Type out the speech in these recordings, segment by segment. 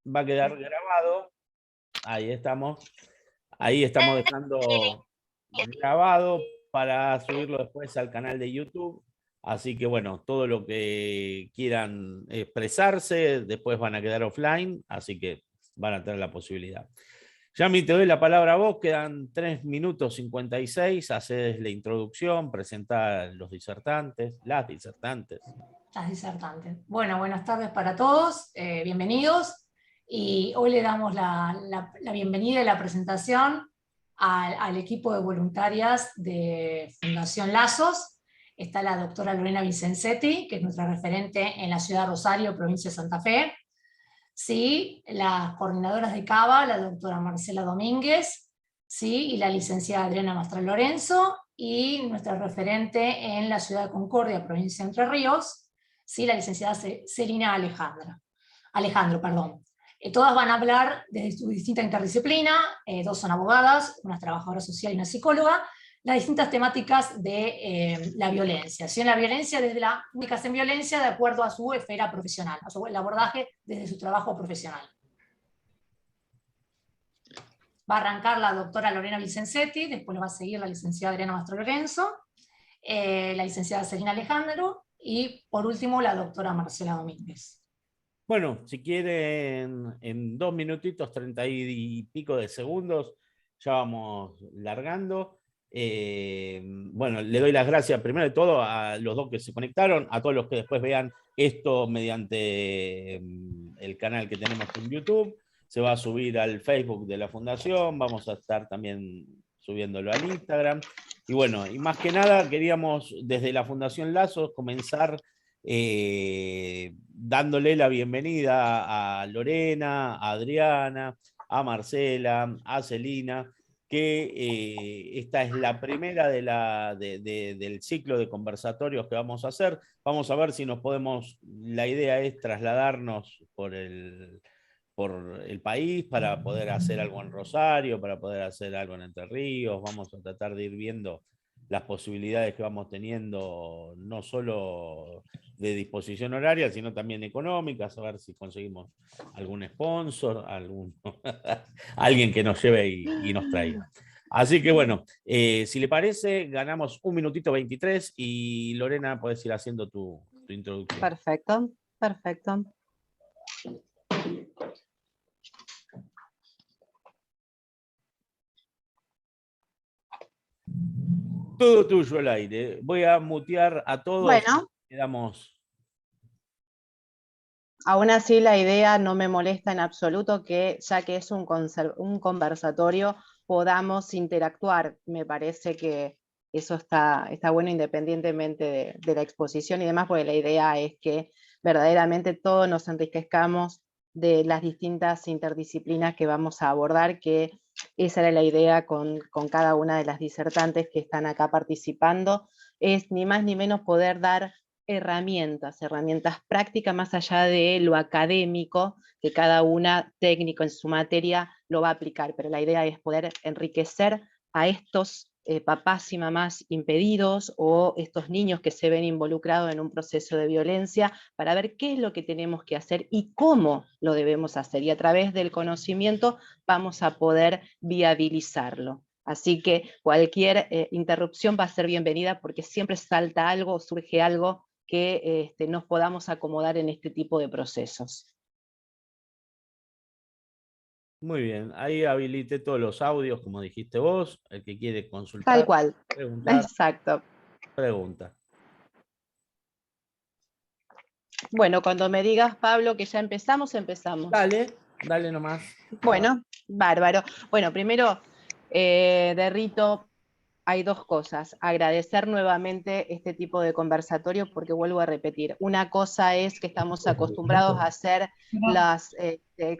va a quedar grabado. Ahí estamos. Ahí estamos dejando grabado para subirlo después al canal de YouTube. Así que bueno, todo lo que quieran expresarse, después van a quedar offline, así que van a tener la posibilidad. Yami, te doy la palabra a vos, quedan 3 minutos 56, haces la introducción, presentá los disertantes, las disertantes. Las disertantes. Bueno, buenas tardes para todos, bienvenidos. Y hoy le damos la bienvenida y la presentación al equipo de voluntarias de Fundación Lazos. Está la doctora Lorena Vincenzetti, que es nuestra referente en la ciudad de Rosario, provincia de Santa Fe. Sí, las coordinadoras de CABA, la doctora Marcela Domínguez, sí, y la licenciada Adriana Mastral Lorenzo, y nuestra referente en la ciudad de Concordia, provincia de Entre Ríos, sí, la licenciada Celina Alejandro. Todas van a hablar desde su distinta interdisciplina, dos son abogadas, una trabajadora social y una psicóloga, las distintas temáticas de la violencia. ¿Sí? La violencia desde la comunicación en violencia de acuerdo a su esfera profesional, el abordaje desde su trabajo profesional. Va a arrancar la doctora Lorena Vincenzetti, después lo va a seguir la licenciada Adriana Mastro Lorenzo, la licenciada Celina Alejandro, y por último la doctora Marcela Domínguez. Bueno, si quieren, en 2 minutitos, 30 y pico de segundos, ya vamos largando. Bueno, le doy las gracias primero de todo a los dos que se conectaron, a todos los que después vean esto mediante el canal que tenemos en YouTube. Se va a subir al Facebook de la Fundación, vamos a estar también subiéndolo al Instagram. Y bueno, y más que nada queríamos desde la Fundación Lazos comenzar dándole la bienvenida a Lorena, a Adriana, a Marcela, a Celina, que esta es la primera del ciclo de conversatorios que vamos a hacer. Vamos a ver si nos podemos, la idea es trasladarnos por el país para poder hacer algo en Rosario, para poder hacer algo en Entre Ríos. Vamos a tratar de ir viendo las posibilidades que vamos teniendo, no solo de disposición horaria, sino también económicas, a ver si conseguimos algún sponsor, alguien que nos lleve y nos traiga. Así que bueno, si le parece, ganamos 1 minutito 23 y Lorena, puedes ir haciendo tu introducción. Perfecto, perfecto. Todo tuyo el aire. Voy a mutear a todos. Bueno. Quedamos. Aún así la idea no me molesta en absoluto que, ya que es un conversatorio, podamos interactuar. Me parece que eso está bueno independientemente de la exposición y demás, porque la idea es que verdaderamente todos nos enriquezcamos de las distintas interdisciplinas que vamos a abordar, que esa era la idea con cada una de las disertantes que están acá participando, es ni más ni menos poder dar herramientas prácticas más allá de lo académico, que cada una técnico en su materia lo va a aplicar, pero la idea es poder enriquecer a estos papás y mamás impedidos o estos niños que se ven involucrados en un proceso de violencia para ver qué es lo que tenemos que hacer y cómo lo debemos hacer, y a través del conocimiento vamos a poder viabilizarlo. Así que cualquier interrupción va a ser bienvenida porque siempre salta algo, surge algo que nos podamos acomodar en este tipo de procesos. Muy bien, ahí habilité todos los audios, como dijiste vos, el que quiere consultar. Tal cual, preguntar, exacto. Pregunta. Bueno, cuando me digas, Pablo, que ya empezamos, empezamos. Dale nomás. Bueno, bárbaro. Bueno, primero, de Rito, hay dos cosas. Agradecer nuevamente este tipo de conversatorio, porque vuelvo a repetir, una cosa es que estamos acostumbrados a hacer los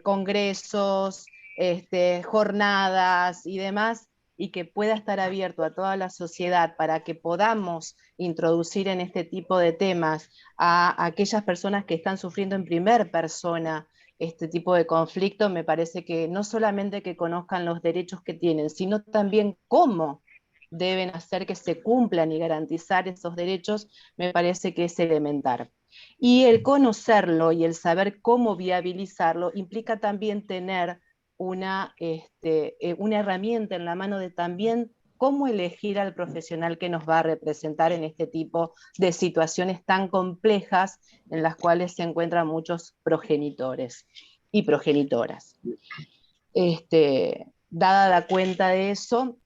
congresos, jornadas y demás, y que pueda estar abierto a toda la sociedad para que podamos introducir en este tipo de temas a aquellas personas que están sufriendo en primera persona este tipo de conflicto. Me parece que no solamente que conozcan los derechos que tienen, sino también cómo deben hacer que se cumplan y garantizar esos derechos, me parece que es elemental. Y el conocerlo y el saber cómo viabilizarlo implica también tener una herramienta en la mano de también cómo elegir al profesional que nos va a representar en este tipo de situaciones tan complejas en las cuales se encuentran muchos progenitores y progenitoras. Dada la cuenta de eso,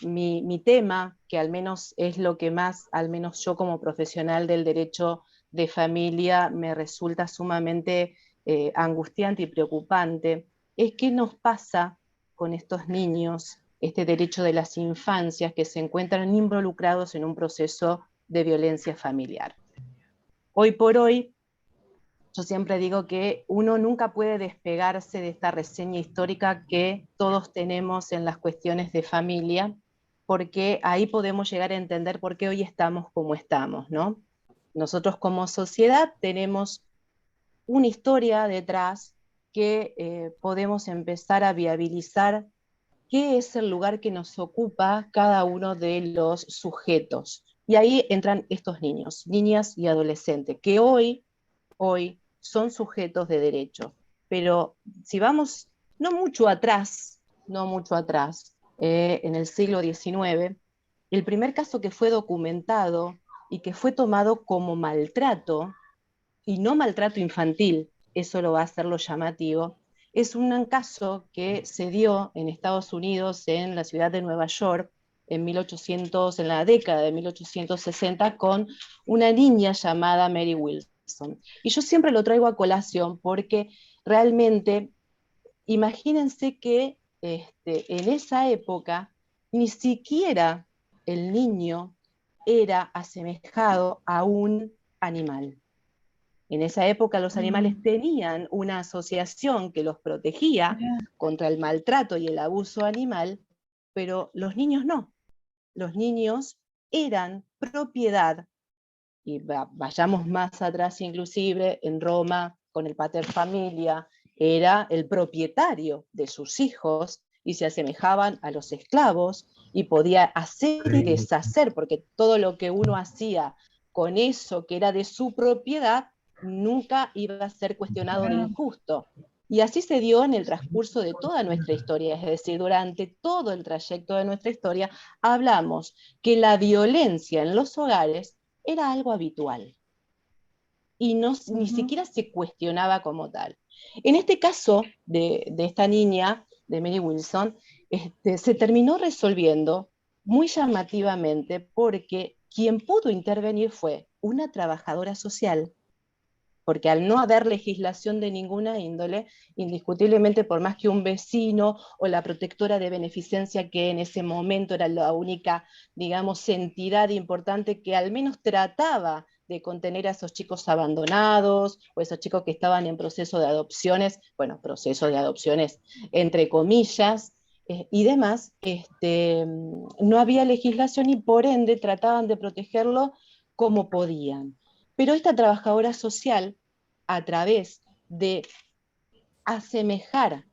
mi tema, que al menos es lo que más, al menos yo como profesional del derecho de familia, me resulta sumamente angustiante y preocupante, es qué nos pasa con estos niños, este derecho de las infancias que se encuentran involucrados en un proceso de violencia familiar. Hoy por hoy, yo siempre digo que uno nunca puede despegarse de esta reseña histórica que todos tenemos en las cuestiones de familia, porque ahí podemos llegar a entender por qué hoy estamos como estamos, ¿no? Nosotros como sociedad tenemos una historia detrás que podemos empezar a viabilizar qué es el lugar que nos ocupa cada uno de los sujetos. Y ahí entran estos niños, niñas y adolescentes, que hoy son sujetos de derecho. Pero si vamos no mucho atrás, en el siglo XIX, el primer caso que fue documentado y que fue tomado como maltrato, y no maltrato infantil, eso lo va a hacer lo llamativo, es un caso que se dio en Estados Unidos, en la ciudad de Nueva York, en la década de 1860, con una niña llamada Mary Wilson. Y yo siempre lo traigo a colación porque realmente, imagínense que en esa época ni siquiera el niño era asemejado a un animal. En esa época los animales tenían una asociación que los protegía contra el maltrato y el abuso animal, pero los niños no. Los niños eran propiedad, y vayamos más atrás inclusive, en Roma, con el pater familia, era el propietario de sus hijos y se asemejaban a los esclavos y podía hacer y deshacer, porque todo lo que uno hacía con eso que era de su propiedad nunca iba a ser cuestionado de injusto. Y así se dio en el transcurso de toda nuestra historia, es decir, durante todo el trayecto de nuestra historia, hablamos que la violencia en los hogares era algo habitual y ni siquiera se cuestionaba como tal. En este caso de esta niña, de Mary Wilson, se terminó resolviendo muy llamativamente porque quien pudo intervenir fue una trabajadora social, porque al no haber legislación de ninguna índole, indiscutiblemente por más que un vecino o la protectora de beneficencia, que en ese momento era la única, digamos, entidad importante que al menos trataba de contener a esos chicos abandonados o esos chicos que estaban en proceso de adopciones, bueno, proceso de adopciones entre comillas, y demás, no había legislación y por ende trataban de protegerlo como podían. Pero esta trabajadora social, a través de asemejar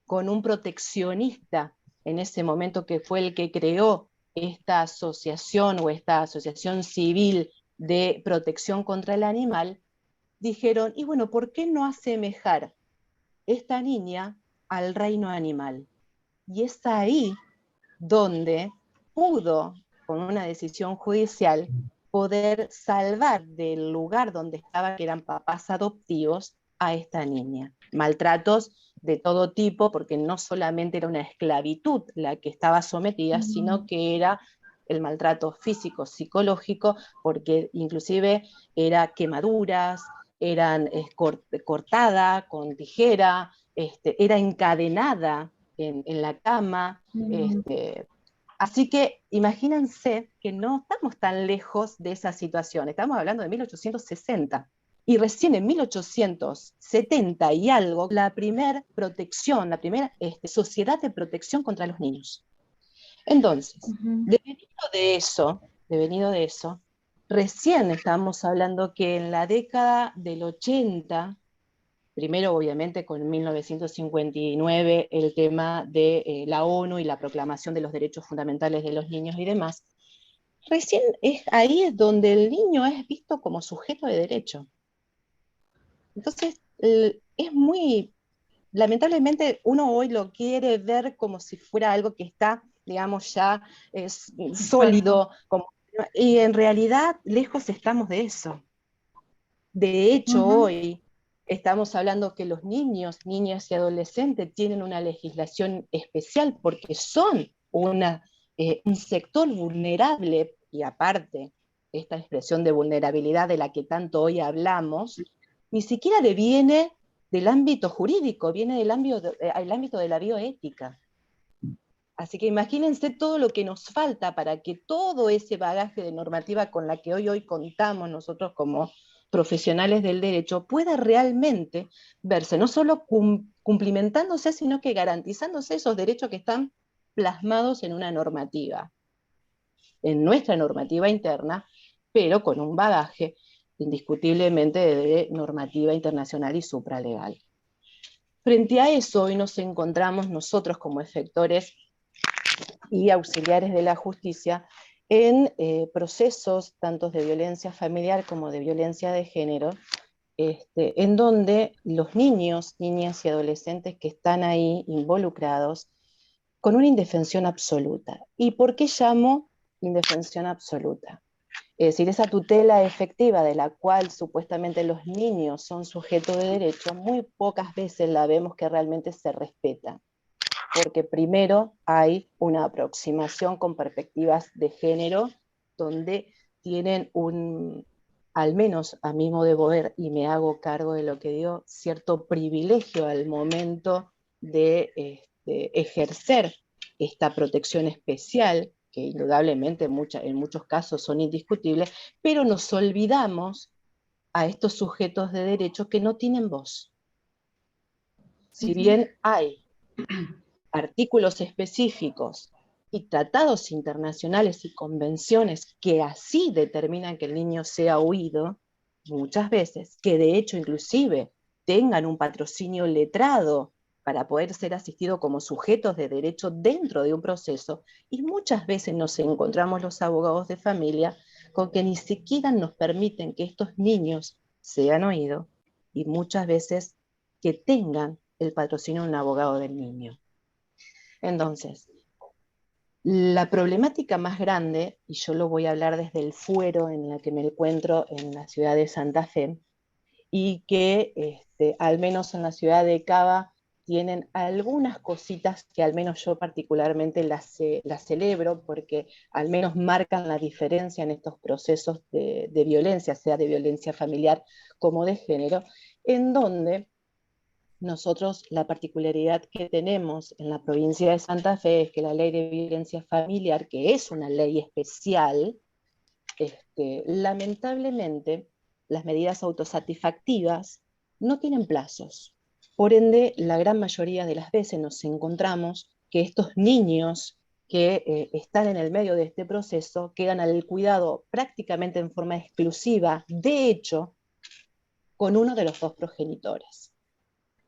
con un proteccionista en ese momento que fue el que creó esta asociación o esta asociación civil de protección contra el animal, dijeron, y bueno, ¿por qué no asemejar esta niña al reino animal? Y es ahí donde pudo, con una decisión judicial, poder salvar del lugar donde estaba, que eran papás adoptivos, a esta niña. Maltratos de todo tipo, porque no solamente era una esclavitud la que estaba sometida, sino que era el maltrato físico, psicológico, porque inclusive era quemaduras, eran cortada con tijera, era encadenada en la cama, así que imagínense que no estamos tan lejos de esa situación, estamos hablando de 1860, y recién en 1870 y algo, la primera protección, la primera sociedad de protección contra los niños. Entonces, devenido de eso, recién estamos hablando que en la década del 80, primero, obviamente, con 1959, el tema de la ONU y la proclamación de los derechos fundamentales de los niños y demás, recién ahí es donde el niño es visto como sujeto de derecho. Entonces, es muy, lamentablemente uno hoy lo quiere ver como si fuera algo que está, digamos, ya sólido, y en realidad lejos estamos de eso. De hecho, hoy estamos hablando que los niños, niñas y adolescentes tienen una legislación especial porque son un sector vulnerable, y aparte, esta expresión de vulnerabilidad de la que tanto hoy hablamos, ni siquiera viene del ámbito jurídico, viene del ámbito de la bioética. Así que imagínense todo lo que nos falta para que todo ese bagaje de normativa con la que hoy contamos nosotros como profesionales del derecho pueda realmente verse, no solo cumplimentándose, sino que garantizándose esos derechos que están plasmados en una normativa, en nuestra normativa interna, pero con un bagaje indiscutiblemente de normativa internacional y supralegal. Frente a eso, hoy nos encontramos nosotros como efectores y auxiliares de la justicia en procesos tanto de violencia familiar como de violencia de género, en donde los niños, niñas y adolescentes que están ahí involucrados con una indefensión absoluta. ¿Y por qué llamo indefensión absoluta? Es decir, esa tutela efectiva de la cual supuestamente los niños son sujetos de derecho, muy pocas veces la vemos que realmente se respeta. Porque primero hay una aproximación con perspectivas de género donde tienen al menos a mi modo de ver, y me hago cargo de lo que digo, cierto privilegio al momento de ejercer esta protección especial, que indudablemente en muchos casos son indiscutibles, pero nos olvidamos a estos sujetos de derecho que no tienen voz. Si bien hay artículos específicos y tratados internacionales y convenciones que así determinan que el niño sea huido, muchas veces, que de hecho inclusive tengan un patrocinio letrado para poder ser asistido como sujetos de derecho dentro de un proceso, y muchas veces nos encontramos los abogados de familia con que ni siquiera nos permiten que estos niños sean oídos, y muchas veces que tengan el patrocinio de un abogado del niño. Entonces, la problemática más grande, y yo lo voy a hablar desde el fuero en el que me encuentro en la ciudad de Santa Fe, y que al menos en la ciudad de Cava tienen algunas cositas que al menos yo particularmente las celebro, porque al menos marcan la diferencia en estos procesos de violencia, sea de violencia familiar como de género, en donde nosotros la particularidad que tenemos en la provincia de Santa Fe es que la ley de violencia familiar, que es una ley especial, lamentablemente las medidas autosatisfactivas no tienen plazos. Por ende, la gran mayoría de las veces nos encontramos que estos niños que están en el medio de este proceso quedan al cuidado prácticamente en forma exclusiva, de hecho, con uno de los dos progenitores,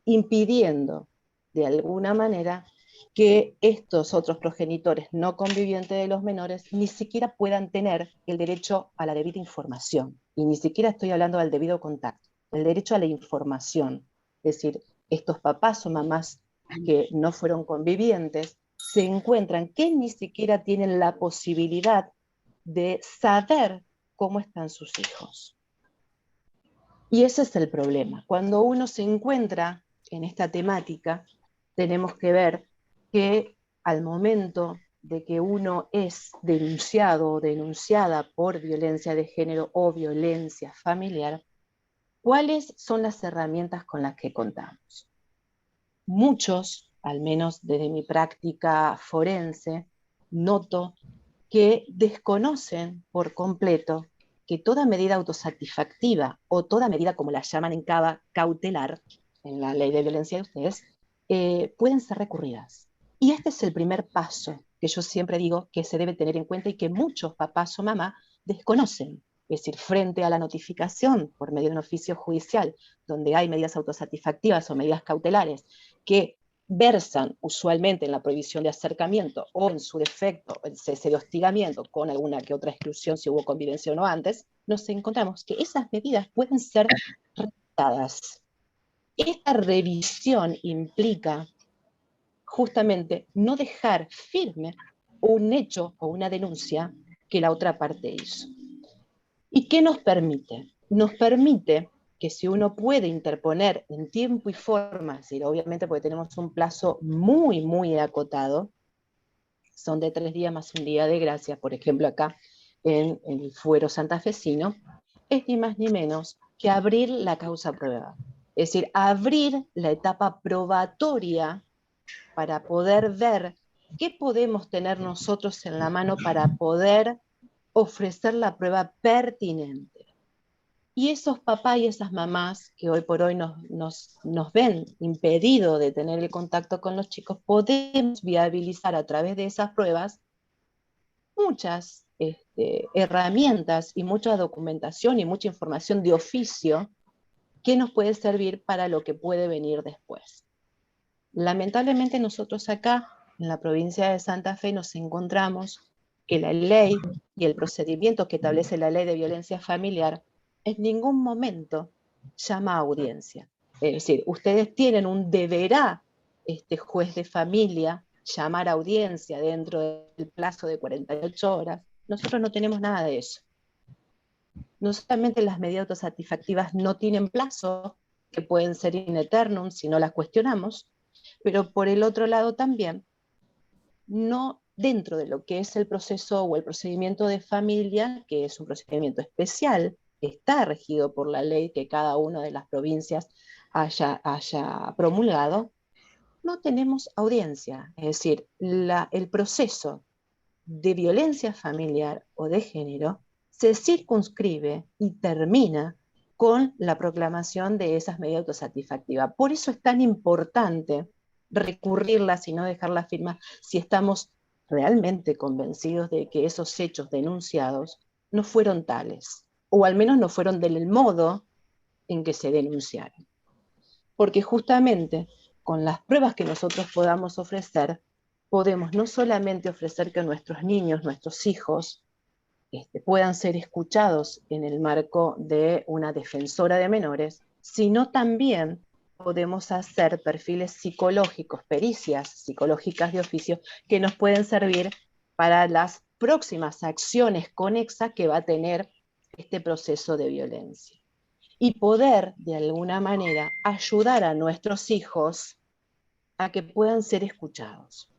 impidiendo de alguna manera que estos otros progenitores no convivientes de los menores ni siquiera puedan tener el derecho a la debida información. Y ni siquiera estoy hablando del debido contacto, el derecho a la información. Es decir, estos papás o mamás que no fueron convivientes se encuentran que ni siquiera tienen la posibilidad de saber cómo están sus hijos. Y ese es el problema. Cuando uno se encuentra en esta temática, tenemos que ver que al momento de que uno es denunciado o denunciada por violencia de género o violencia familiar, ¿cuáles son las herramientas con las que contamos? Muchos, al menos desde mi práctica forense, noto que desconocen por completo que toda medida autosatisfactiva o toda medida, como la llaman en Cava, cautelar, en la ley de violencia de ustedes, pueden ser recurridas. Y este es el primer paso que yo siempre digo que se debe tener en cuenta y que muchos papás o mamás desconocen. Es decir, frente a la notificación por medio de un oficio judicial, donde hay medidas autosatisfactivas o medidas cautelares que versan usualmente en la prohibición de acercamiento o en su defecto el cese de hostigamiento con alguna que otra exclusión si hubo convivencia o no antes, nos encontramos que esas medidas pueden ser revisadas. Esta revisión implica justamente no dejar firme un hecho o una denuncia que la otra parte hizo. ¿Y qué nos permite? Nos permite que si uno puede interponer en tiempo y forma, es decir, obviamente porque tenemos un plazo muy, muy acotado, son de 3 días más un día de gracia, por ejemplo acá en el fuero santafesino, es ni más ni menos que abrir la causa prueba. Es decir, abrir la etapa probatoria para poder ver qué podemos tener nosotros en la mano para poder ofrecer la prueba pertinente. Y esos papás y esas mamás que hoy por hoy nos ven impedido de tener el contacto con los chicos, podemos viabilizar a través de esas pruebas muchas herramientas y mucha documentación y mucha información de oficio que nos puede servir para lo que puede venir después. Lamentablemente nosotros acá, en la provincia de Santa Fe, nos encontramos que la ley y el procedimiento que establece la ley de violencia familiar en ningún momento llama a audiencia. Es decir, ustedes tienen un deberá, juez de familia, llamar a audiencia dentro del plazo de 48 horas. Nosotros no tenemos nada de eso. No solamente las medidas autosatisfactivas no tienen plazo, que pueden ser in eternum si no las cuestionamos, pero por el otro lado también, no dentro de lo que es el proceso o el procedimiento de familia, que es un procedimiento especial, está regido por la ley que cada una de las provincias haya promulgado, no tenemos audiencia. Es decir, el proceso de violencia familiar o de género se circunscribe y termina con la proclamación de esas medidas autosatisfactivas. Por eso es tan importante recurrirlas y no dejarlas firmes si estamos realmente convencidos de que esos hechos denunciados no fueron tales, o al menos no fueron del modo en que se denunciaron. Porque justamente con las pruebas que nosotros podamos ofrecer, podemos no solamente ofrecer que nuestros niños, nuestros hijos, puedan ser escuchados en el marco de una defensora de menores, sino también podemos hacer perfiles psicológicos, pericias psicológicas de oficio, que nos pueden servir para las próximas acciones conexas que va a tener este proceso de violencia. Y poder, de alguna manera, ayudar a nuestros hijos a que puedan ser escuchados.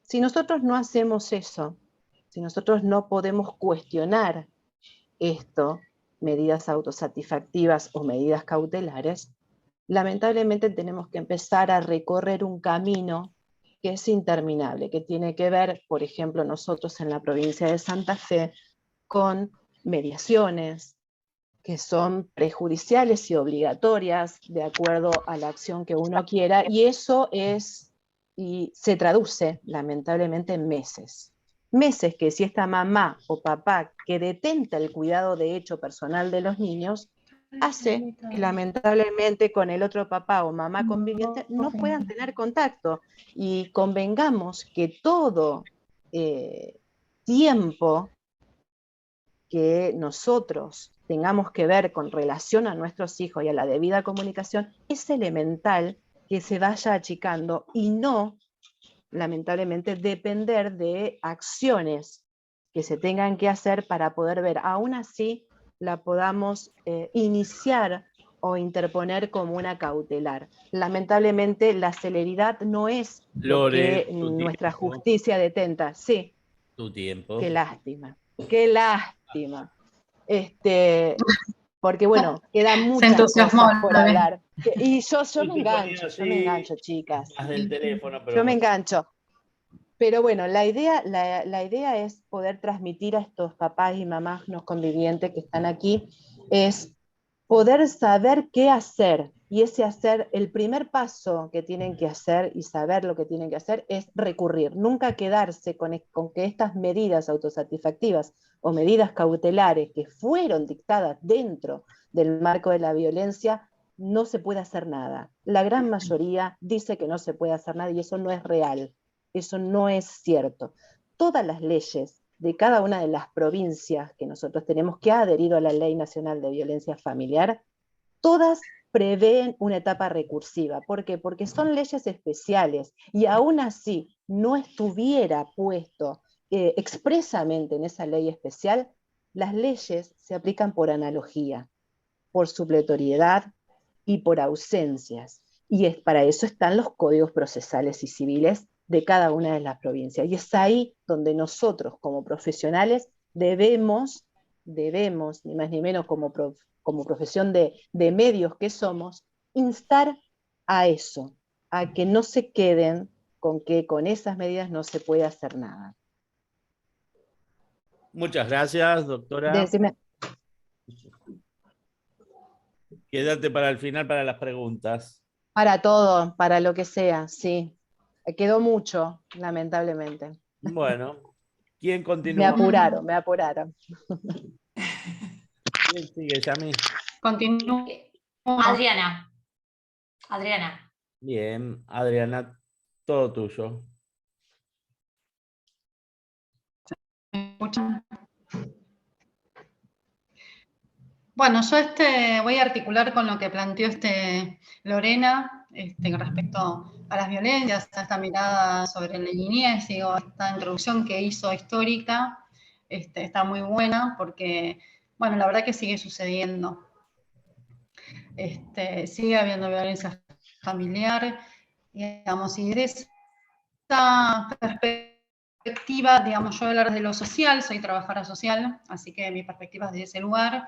Si nosotros no hacemos eso, si nosotros no podemos cuestionar esto, medidas autosatisfactivas o medidas cautelares, lamentablemente tenemos que empezar a recorrer un camino que es interminable, que tiene que ver, por ejemplo, nosotros en la provincia de Santa Fe, con mediaciones que son prejudiciales y obligatorias de acuerdo a la acción que uno quiera, y eso se traduce lamentablemente en meses. Meses que si esta mamá o papá que detenta el cuidado de hecho personal de los niños, hace que lamentablemente con el otro papá o mamá conviviente no puedan tener contacto. Y convengamos que todo tiempo que nosotros tengamos que ver con relación a nuestros hijos y a la debida comunicación, es elemental que se vaya achicando y no, lamentablemente, depender de acciones que se tengan que hacer para poder ver. Aún así, la podamos iniciar o interponer como una cautelar. Lamentablemente, la celeridad no es lo que nuestra justicia detenta. Sí, tu tiempo. Qué lástima, qué lástima. Porque bueno, quedan muchas cosas por hablar. Y yo me engancho, chicas. Del teléfono, pero yo me engancho. Pero bueno, la idea es poder transmitir a estos papás y mamás no convivientes que están aquí, es poder saber qué hacer. Y ese hacer, el primer paso que tienen que hacer y saber lo que tienen que hacer es recurrir. Nunca quedarse con que estas medidas autosatisfactivas o medidas cautelares que fueron dictadas dentro del marco de la violencia no se puede hacer nada. La gran mayoría dice que no se puede hacer nada y eso no es real, eso no es cierto. Todas las leyes de cada una de las provincias que nosotros tenemos que ha adherido a la Ley Nacional de Violencia Familiar, todas prevén una etapa recursiva. ¿Por qué? Porque son leyes especiales y aún así no estuviera puesto expresamente en esa ley especial, las leyes se aplican por analogía, por supletoriedad y por ausencias. Y para eso están los códigos procesales y civiles de cada una de las provincias. Y es ahí donde nosotros como profesionales debemos, ni más ni menos como profesión de medios que somos, instar a eso, a que no se queden con que con esas medidas no se puede hacer nada. Muchas gracias, doctora. Decime. Quédate para el final para las preguntas. Para todo, para lo que sea, sí. Quedó mucho, lamentablemente. Bueno, ¿quién continúa? Me apuraron. ¿Quién sigue, Yami? Continúa. Adriana. Adriana. Bien, Adriana, todo tuyo. Bueno, yo voy a articular con lo que planteó Lorena con respecto a las violencias, a esta mirada sobre la niñez, digo, esta introducción que hizo histórica, está muy buena porque, bueno, la verdad que sigue sucediendo. Sigue habiendo violencia familiar, digamos, y desde esa perspectiva, digamos, yo voy a hablar de lo social, soy trabajadora social, así que mi perspectiva es de ese lugar,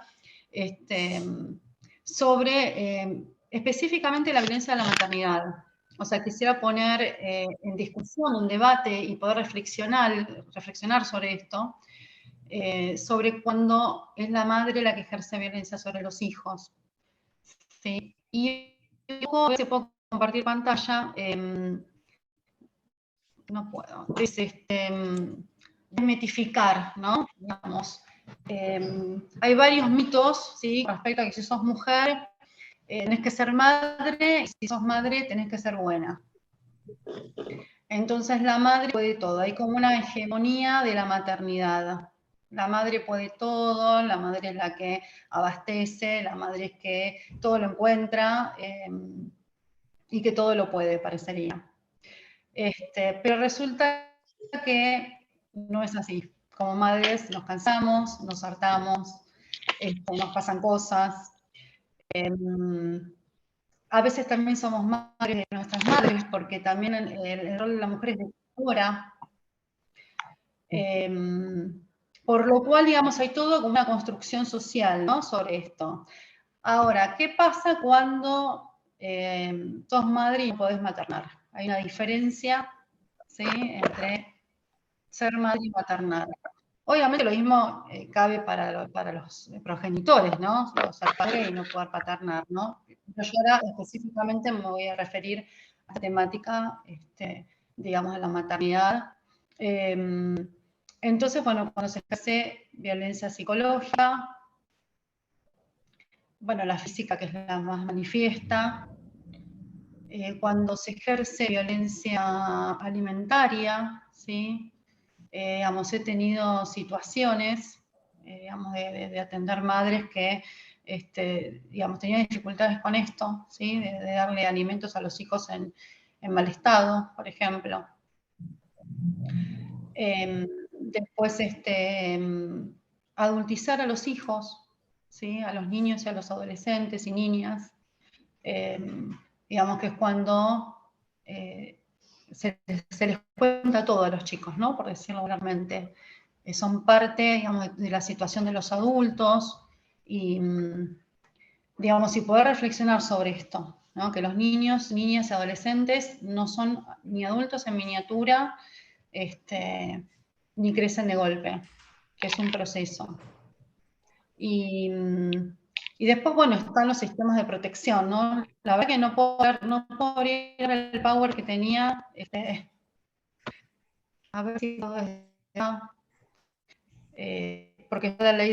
sobre específicamente la violencia de la maternidad. O sea, quisiera poner en discusión, un debate y poder reflexionar sobre esto, sobre cuando es la madre la que ejerce violencia sobre los hijos. ¿Sí? Y si puedo compartir pantalla, no puedo, es desmitificar, ¿no? Digamos, hay varios mitos, ¿sí? Respecto a que si sos mujer, tenés que ser madre, y si sos madre, tenés que ser buena. Entonces la madre puede todo, hay como una hegemonía de la maternidad. La madre puede todo, la madre es la que abastece, la madre es que todo lo encuentra y que todo lo puede, parecería. Pero resulta que no es así. Como madres nos cansamos, nos hartamos, nos pasan cosas. A veces también somos madres de nuestras madres, porque también el rol de la mujer es de tutora. Por lo cual, digamos, hay todo como una construcción social, ¿no? Sobre esto. Ahora, ¿qué pasa cuando sos madre y no podés maternar? Hay una diferencia, ¿sí? Entre ser madre y maternar. Obviamente lo mismo cabe para los progenitores, ¿no? O ser padre y no poder paternar, ¿no? Yo ahora específicamente me voy a referir a la temática, digamos, de la maternidad. Entonces, bueno, cuando se ejerce violencia psicológica, bueno, la física que es la más manifiesta, cuando se ejerce violencia alimentaria, ¿sí? Digamos, he tenido situaciones, digamos, de atender madres que, digamos, tenían dificultades con esto, ¿sí? De darle alimentos a los hijos en mal estado, por ejemplo. Después, adultizar a los hijos, ¿sí? A los niños y a los adolescentes y niñas, digamos que es cuando se les cuenta todo a los chicos, ¿no? Por decirlo vulgarmente. Son parte, digamos, de la situación de los adultos y, digamos, y poder reflexionar sobre esto, ¿no? Que los niños, niñas y adolescentes no son ni adultos en miniatura, ni crecen de golpe, que es un proceso. Y después, bueno, están los sistemas de protección, ¿no? La verdad que no puedo abrir el power que tenía. A ver si todo está. Porque está la ley